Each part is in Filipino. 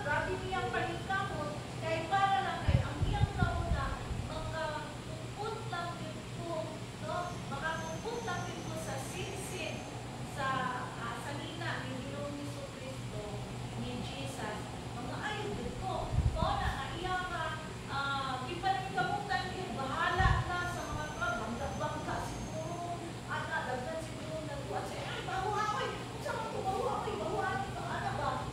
grabe niyang panikamot, kay para lang kay ang iyang nauna, makakupot lang dito, no? Makakupot lang dito sa sinsin, sa salita ni Ginoong Jesucristo, ni Jesus, mga ayun dito. O na iya nga, di pa rin kamutan yun, bahala na sa mga bangga siguro, at nadagdan siguro nagkuhan siya, ay, bago ako eh, kung saan ako, bago ako eh, bago ako, ano ba?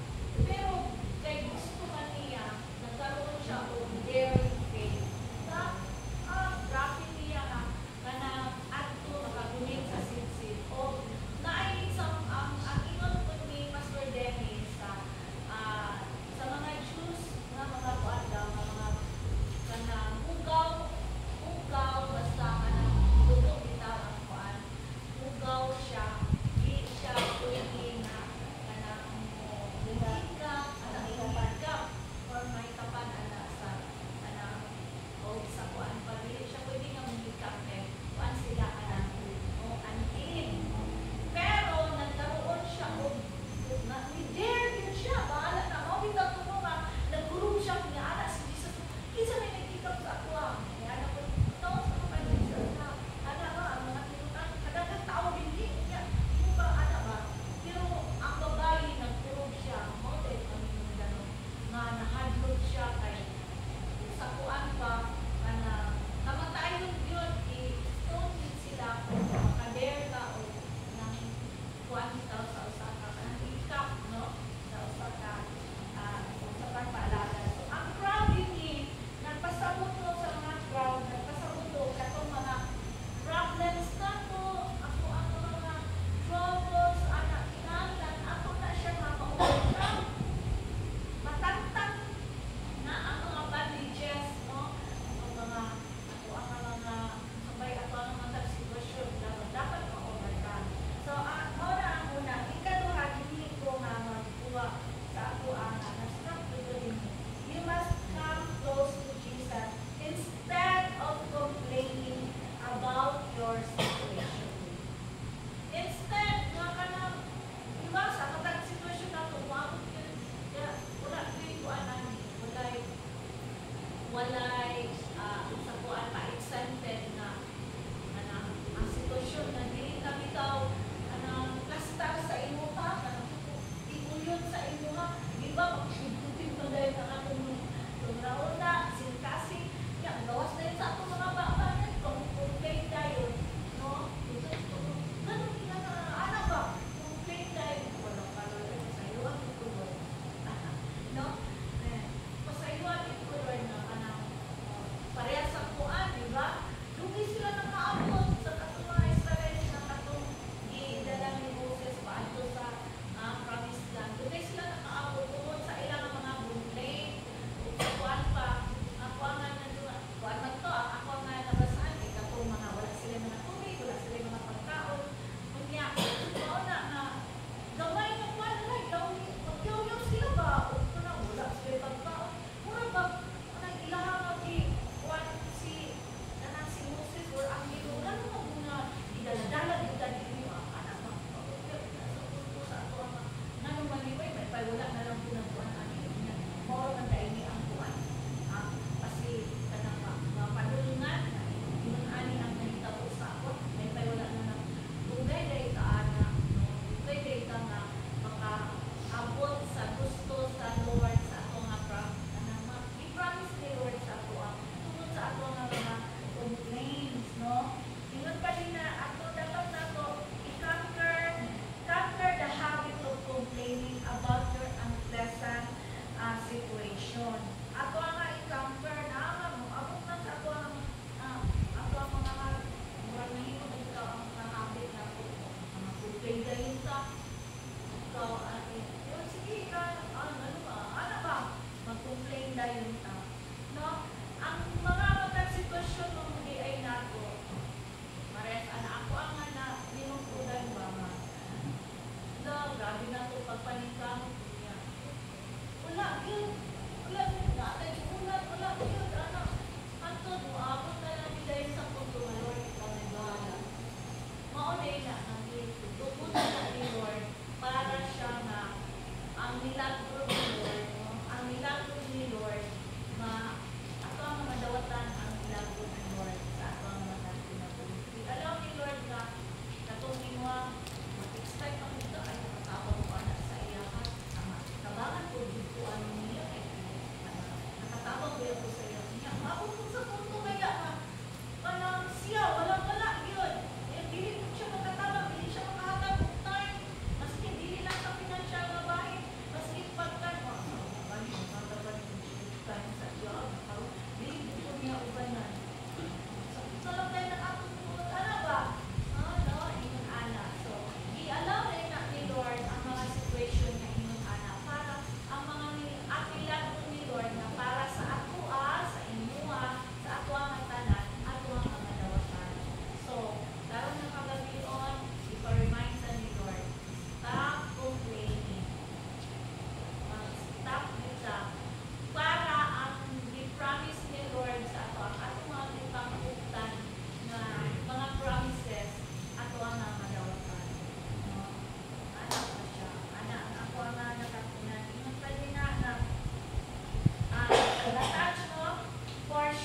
Pero, kay gusto man niya, nagkaroon siya o daring faith, na, grabe niya nga, na ato makagunit sa sinsin, o naay ang ingon po ni Pastor Dennis, sa mga Jews, mga kuan daw, mga kanang ugaw, basta kanang dugo bitaw ang kuan, ugaw siya, di siya pwede na kanang hingap, or may kapan ana sa kanang o sa kuan pa, di siya pwede nga hingap kuan sila kanang o anhin. Pero nagkaroon siya o ni-dare din siya, bahala na mo bitaw ko nga nagulong siya niya ana si Jesus, kinsa may nagkikap sa ako kaya na ko ito sa mga Jesus na ana ba ang mga tinutan kadagang tao hindi niya mo ba ana ba, pero ang babae nagkulong siya mo dahil kami gano'n nga nahadlok siya kay sa kuan pa ana kamatayon yun i-stone din sila kung makadare ka o nang kuan bitaw sa usa ka kanang ikap, no? Sa usa ka sa pagpaalaga. So, ang crowd din nagpasabot to sa mga crowd, nagpasabot to katong mga problems na to, ako ang mga troubles, anak kinanglan, ako na siya ma-overcome. Matantang na ang mga bandages, no? Ang mga, ako ang mga, sabay ako ang mga sitwasyon na dapat ma-overcome. So, ora ang una, ikaduha, hindi ko nga magkuha sa ako ang na-stop to doing. You must come close to Jesus instead of complaining about your situation. Instead, nga ka na, di ba, sa katag sitwasyon na ito, wala kayo kuanan, walay, sa kuan pa-extended na, ang sitwasyon na dili ka bitaw, kastar sa imo ka, iuyon sa imo ka, di ba, magsubutin pa dahil ang atong tumrauna, silkasi, yan, gawas na yun sa atong mga bakanan, complain tayo, no? Ganun nila na, ano ba, complain tayo, walang kalala sa iyo, ang tutuloy, no? Pasayo ang tutuloy na, pareha sa kuan, di ba? Lugi sila nakaabot sa katong mga Israel na katong idala ni Moses paadto sa promised land. Lugi sila nakaabot tungod sa ilang mga complaint ug sa kuan pa ako nga kuan man to ako nga nabasahan kay katong mga wala sila mga tubig, wala sila mga pagkaon. Unya mao na nga gamay nga kuan na magyaw sila ba ug kuna wala sila pagkaon. Mura ba nang ilaha nga kuan si Moses or ang Ginoo ano mo muna idala-dala din ka dito anak mo sa ato ang nanong manibay may wala na lang po ng kuan ani niya mao man dai ni ang kuan kasi kanang mga padulungan yun ani ang nahitabo sa ako may wala na lang dugay dai ka ana dugay dai ka nga makaabot sa gusto sa Lord sa ato nga i-promise ni Lord sa ato tungod sa ato nga mga complaints, no? Ingon pa din na ato dapat na to conquer the habit of complaining about your unpleasant situation. Ato nga i-conquer na abot na sa ato ang mga murag nahimo na ikaw ang habit na po mga complain dahil ka ikaw sige ano ba mag-complain dahil ka, no? Ang mga sitwasyon mo hindi ay nato mares ako ang na linungkudan ba ma no, grabe na ito pagpanikang niya wala yun natay wala yun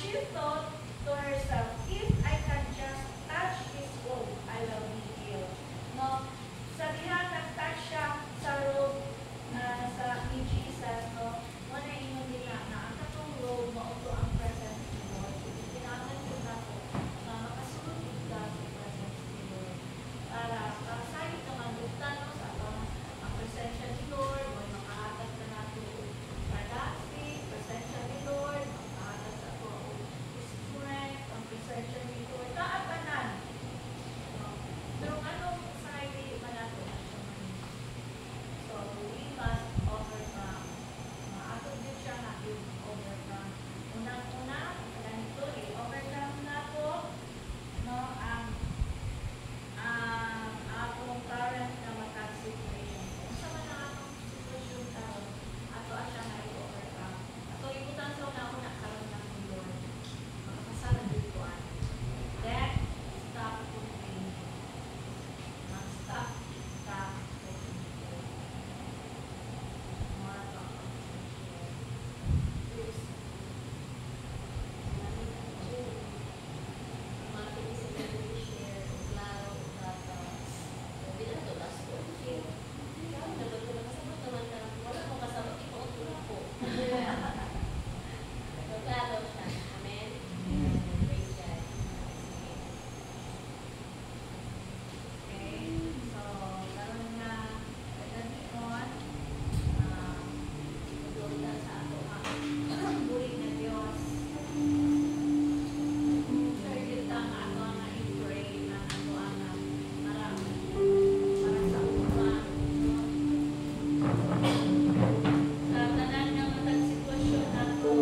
she thought to herself, if I can just touch his robe, I will be healed. No? Sa diha nag-touch siya sa robe ni Jesus, no? Muna ingon nila na ang katong robe mauto ang presence ni Lord. Kinahanglan ko na po na makasulod ka sa presence ni Lord. Para sa ito ang luktan, no? Sa ang presensya ni Lord, makahatag na nato kadasi, presensya ni Lord, makahatag sa ito strength, ang presensya ni Lord, kaapanan. Pero anong society man nato na siya man. So, we must overcome. Maatog din siya na overcome. Unang-una, ganito, i-overcome nato, no, ang atong current na matag situation. Kung sa man ang atong situation karon, ato siya nga i-overcome. Ato ibutan sa una-una karon ng Lord. Makapasara dito an. Then, stop complaining. Stop complaining. More about please. Okay, so karon nga pagdayon pagdulta sa ato ang bulig na Dios. Sir, kita nga ato nga i-pray na ato ang para sa uban, no? Sa tanan nga matag sitwasyon nato,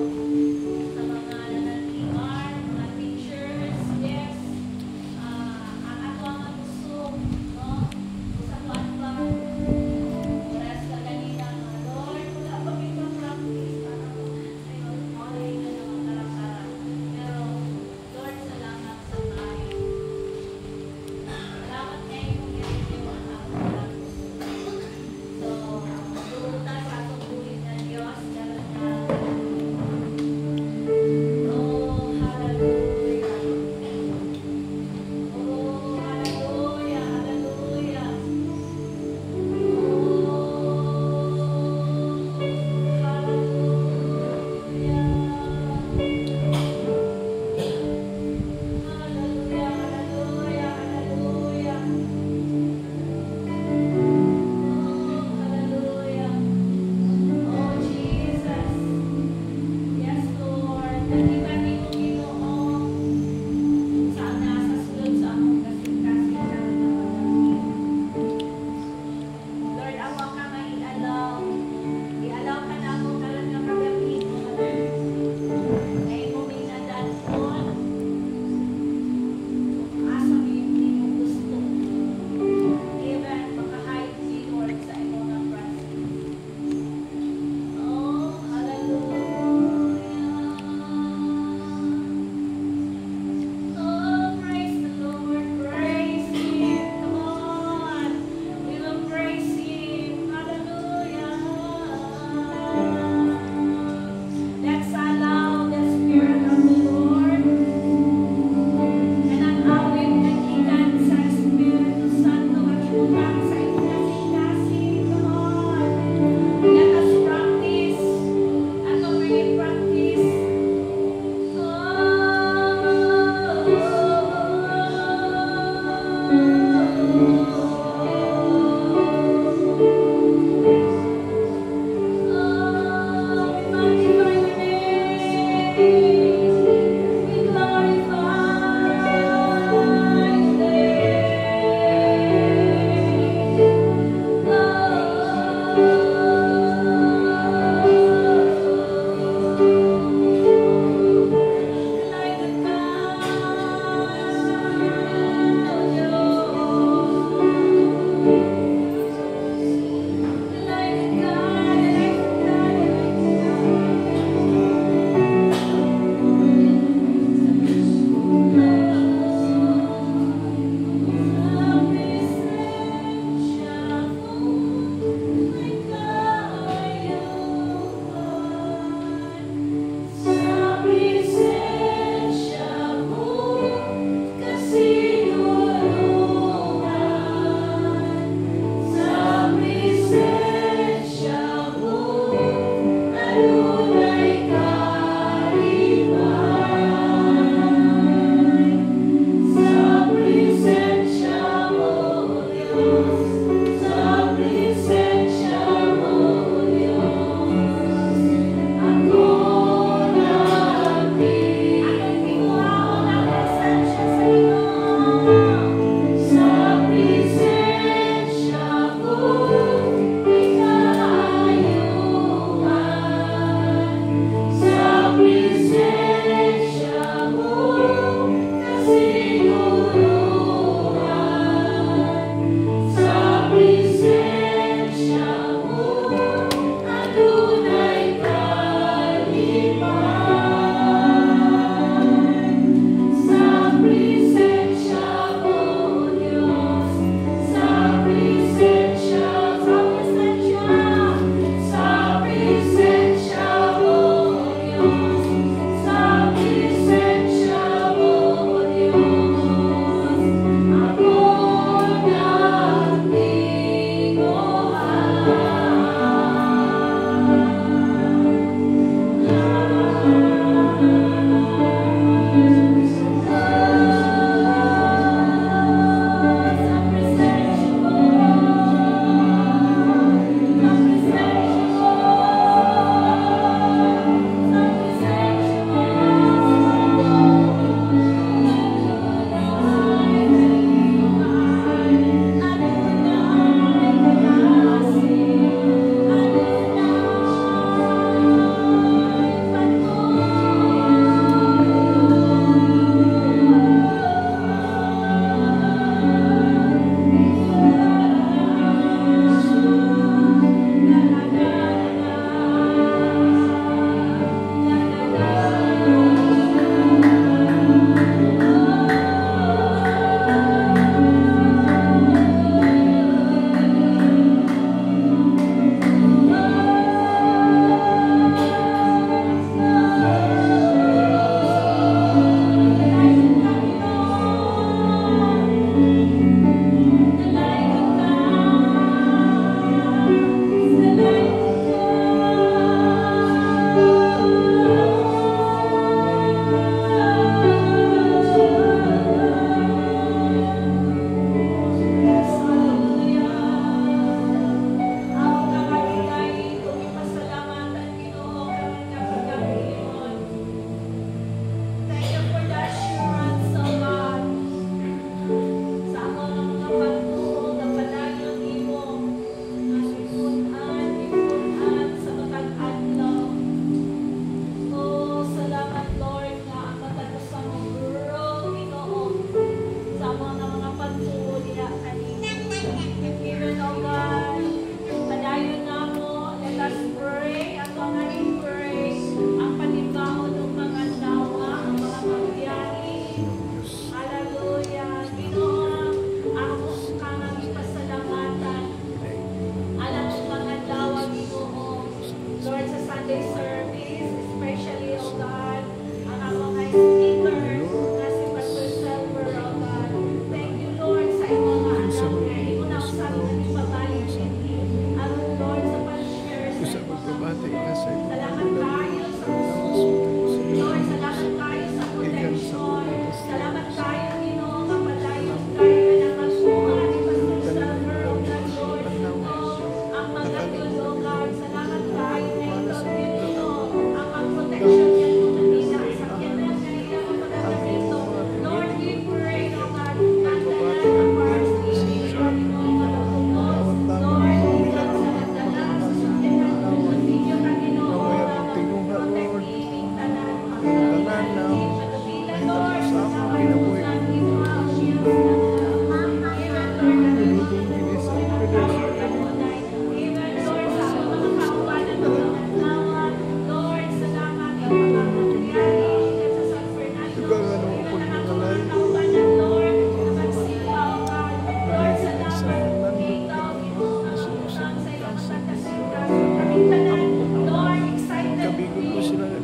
sa mga nananligar, mga teachers, yes, ang ato ang gusto, no? Sa tuwan-tuwan, oras ka kanina, mga Lord, wala pa kita practice, parang ayun, all-in na naman kalakaran. Pero, Lord, salamat sa tayo. Salamat kayo kung i-review ang ating practice. So, magdulta sa atong bulig na Diyos, karon nga, oh, hallelujah. Oh, hallelujah, hallelujah. Lord, awa ka nga i-allow. I-allow ka na ako karon nga kagabi, Lord. Kay mo may nadalpon. Asa hindi mo gusto. Even maka-hide si Lord sa imo nga presence. Oh, hallelujah.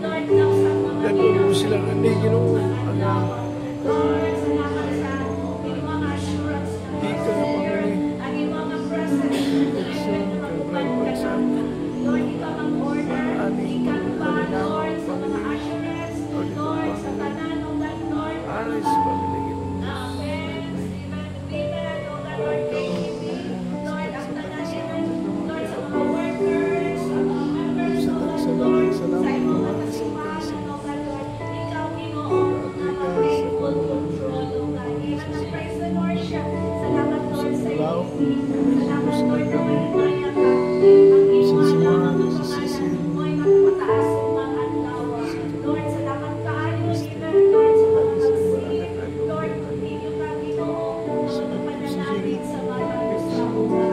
Lord, sa mga Nagulong sila ng Ginoo. Lord, salamat sa inyong assurance na Ika na Panginoon. ang inyong presence. Lord, ikaw ang order. Ikaw pa, Lord, sa mga assurance. Lord, sa tanan, O God, Lord. Aris Panginoon. Amen. Women, O God, Lord, baby. Lord, ang tanan nila, Lord, sa mga workers, sa mga members, O God, Lord, sa inyong kasipanan, O God, Lord. Ikaw, Ginoo, na mag-take full control, O God. Even ang praise and worship. Salamat, Lord, sa iyo. Salamat, Lord, na may maya ka. Ang iwan na mga pangalan mo'y magpataas sa mga adlaw. Lord, salamat kaayo, even, Lord, sa mga nagsilip. Lord, inyo ka, Ginoo, ang panalangin sa mga nagsawa.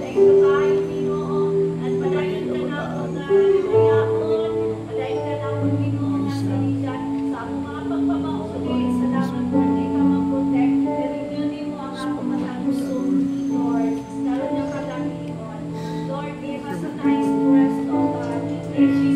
Thank you kaayo, Ginoo, at padayon ka na ako na mayaon. Padayon ka na ako, Ginoo, na saligan sa akong mga pagpamauli. Salamat, Lord, di ka mag-protect. Renew mo ang akong matagusto, Lord. Lalo na kadalingon. Lord, give us a nice rest, O God. In